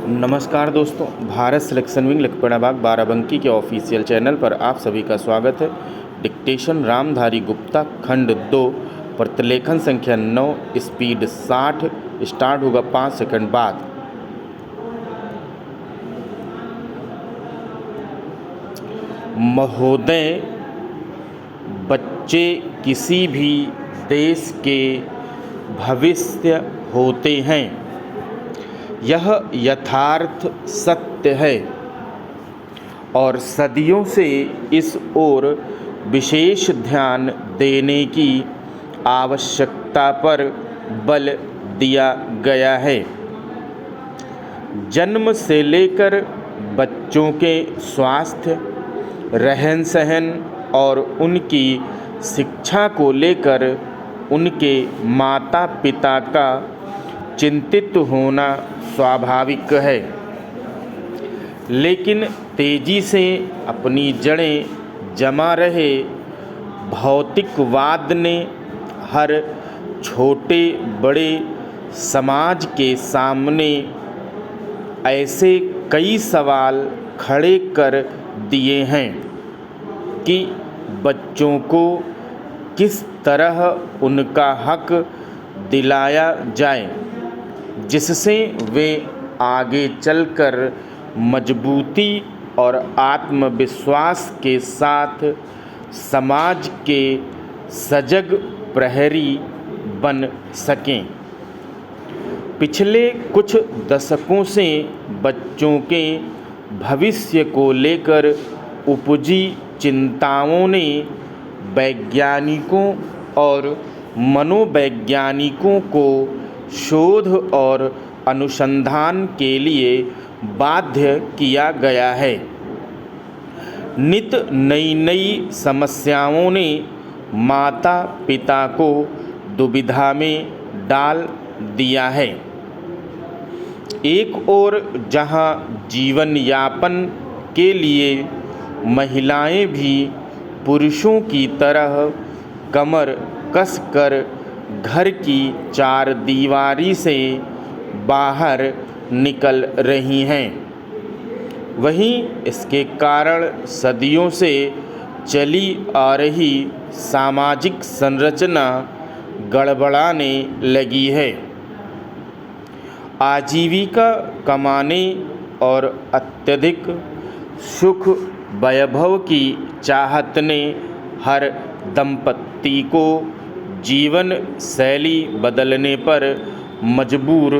नमस्कार दोस्तों, Bharat selection wing लखपड़ा बाग बाराबंकी के ऑफिशियल चैनल पर आप सभी का स्वागत है। डिक्टेशन रामधारी गुप्ता खंड 2 प्रतिलेखन संख्या 9 स्पीड 60 स्टार्ट होगा 5 सेकंड बाद। महोदय, बच्चे किसी भी देश के भविष्य होते हैं, यह यथार्थ सत्य है और सदियों से इस ओर विशेष ध्यान देने की आवश्यकता पर बल दिया गया है। जन्म से लेकर बच्चों के स्वास्थ्य, रहन सहन और उनकी शिक्षा को लेकर उनके माता पिता का चिंतित होना स्वाभाविक है, लेकिन तेजी से अपनी जड़ें जमा रहे भौतिकवाद ने हर छोटे बड़े समाज के सामने ऐसे कई सवाल खड़े कर दिए हैं कि बच्चों को किस तरह उनका हक दिलाया जाए, जिससे वे आगे चलकर मजबूती और आत्मविश्वास के साथ समाज के सजग प्रहरी बन सकें। पिछले कुछ दशकों से बच्चों के भविष्य को लेकर उपजी चिंताओं ने वैज्ञानिकों और मनोवैज्ञानिकों को शोध और अनुसंधान के लिए बाध्य किया गया है। नित नई नई समस्याओं ने माता पिता को दुविधा में डाल दिया है। एक ओर जहां जीवन यापन के लिए महिलाएं भी पुरुषों की तरह कमर कसकर घर की चार दीवारी से बाहर निकल रही हैं, वहीं इसके कारण सदियों से चली आ रही सामाजिक संरचना गड़बड़ाने लगी है। आजीविका कमाने और अत्यधिक सुख वैभव की चाहत ने हर दंपति को जीवन शैली बदलने पर मजबूर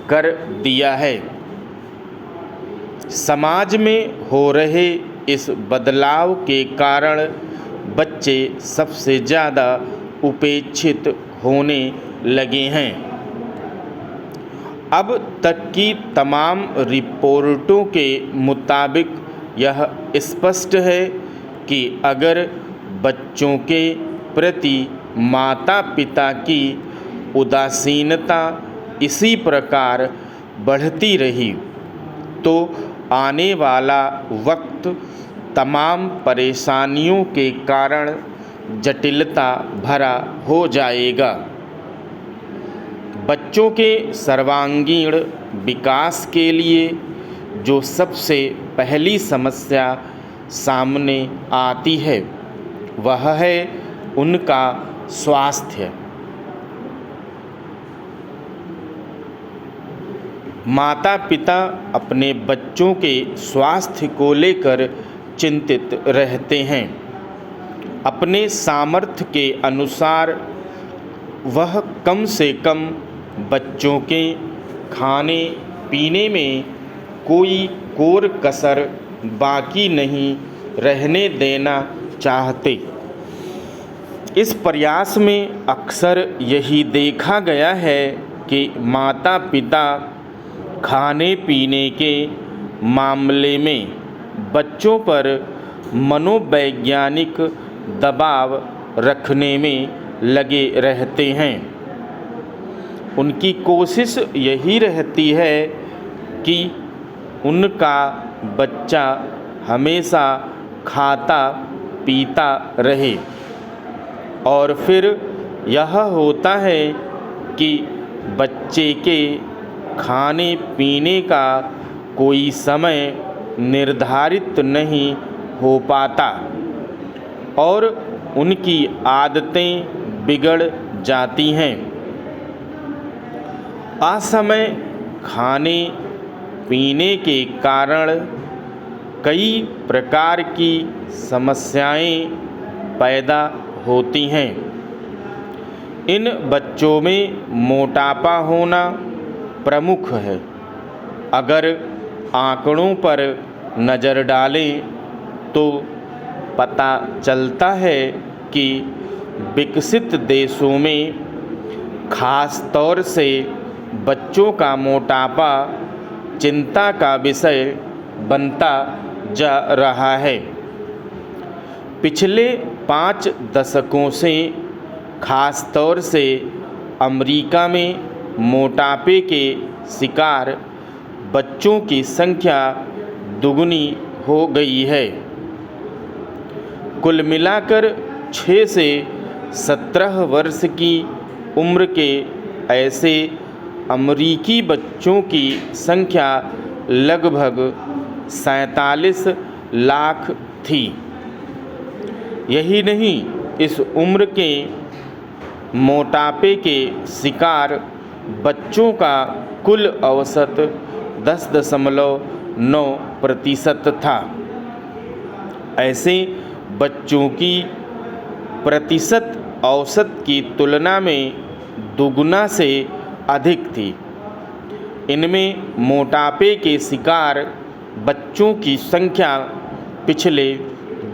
कर दिया है। समाज में हो रहे इस बदलाव के कारण बच्चे सबसे ज़्यादा उपेक्षित होने लगे हैं। अब तक की तमाम रिपोर्टों के मुताबिक यह स्पष्ट है कि अगर बच्चों के प्रति माता पिता की उदासीनता इसी प्रकार बढ़ती रही तो आने वाला वक्त तमाम परेशानियों के कारण जटिलता भरा हो जाएगा। बच्चों के सर्वांगीण विकास के लिए जो सबसे पहली समस्या सामने आती है वह है उनका स्वास्थ्य। माता पिता अपने बच्चों के स्वास्थ्य को लेकर चिंतित रहते हैं। अपने सामर्थ्य के अनुसार वह कम से कम बच्चों के खाने पीने में कोई कोर कसर बाकी नहीं रहने देना चाहते। इस प्रयास में अक्सर यही देखा गया है कि माता पिता खाने पीने के मामले में बच्चों पर मनोवैज्ञानिक दबाव रखने में लगे रहते हैं। उनकी कोशिश यही रहती है कि उनका बच्चा हमेशा खाता पीता रहे और फिर यह होता है कि बच्चे के खाने पीने का कोई समय निर्धारित नहीं हो पाता और उनकी आदतें बिगड़ जाती हैं। असमय खाने पीने के कारण कई प्रकार की समस्याएं पैदा होती हैं। इन बच्चों में मोटापा होना प्रमुख है। अगर आंकड़ों पर नज़र डालें तो पता चलता है कि विकसित देशों में खास तौर से बच्चों का मोटापा चिंता का विषय बनता जा रहा है। पिछले 5 दशकों से खास तौर से अमेरिका में मोटापे के शिकार बच्चों की संख्या दुगनी हो गई है। कुल मिलाकर 6 से 17 वर्ष की उम्र के ऐसे अमेरिकी बच्चों की संख्या लगभग 47 लाख थी। यही नहीं, इस उम्र के मोटापे के शिकार बच्चों का कुल औसत 10.9% था। ऐसे बच्चों की प्रतिशत औसत की तुलना में दुगुना से अधिक थी। इनमें मोटापे के शिकार बच्चों की संख्या पिछले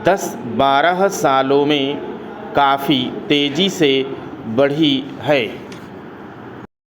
10-12 सालों में काफ़ी तेज़ी से बढ़ी है।